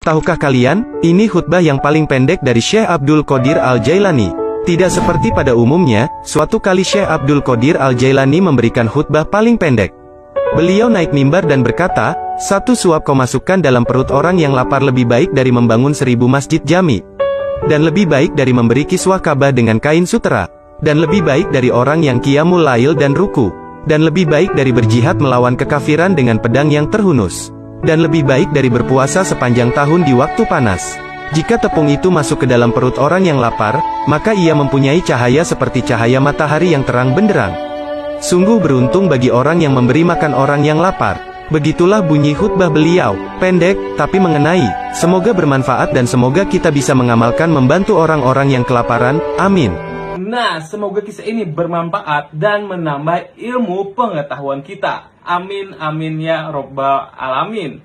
Tahukah kalian, ini khutbah yang paling pendek dari Syekh Abdul Qadir Al-Jailani. Tidak seperti pada umumnya, suatu kali Syekh Abdul Qadir Al-Jailani memberikan khutbah paling pendek. Beliau naik mimbar dan berkata, "Satu suap kau masukkan dalam perut orang yang lapar lebih baik dari membangun 1000 masjid jami. Dan lebih baik dari memberi kiswah Ka'bah dengan kain sutera. Dan lebih baik dari orang yang qiyamul lail dan ruku. Dan lebih baik dari berjihad melawan kekafiran dengan pedang yang terhunus. Dan lebih baik dari berpuasa sepanjang tahun di waktu panas. Jika tepung itu masuk ke dalam perut orang yang lapar, maka ia mempunyai cahaya seperti cahaya matahari yang terang benderang. Sungguh beruntung bagi orang yang memberi makan orang yang lapar." Begitulah bunyi khutbah beliau, pendek, tapi mengenai. Semoga bermanfaat dan semoga kita bisa mengamalkan membantu orang-orang yang kelaparan, amin. Nah, semoga kisah ini bermanfaat dan menambah ilmu pengetahuan kita. Amin, amin ya robbal alamin.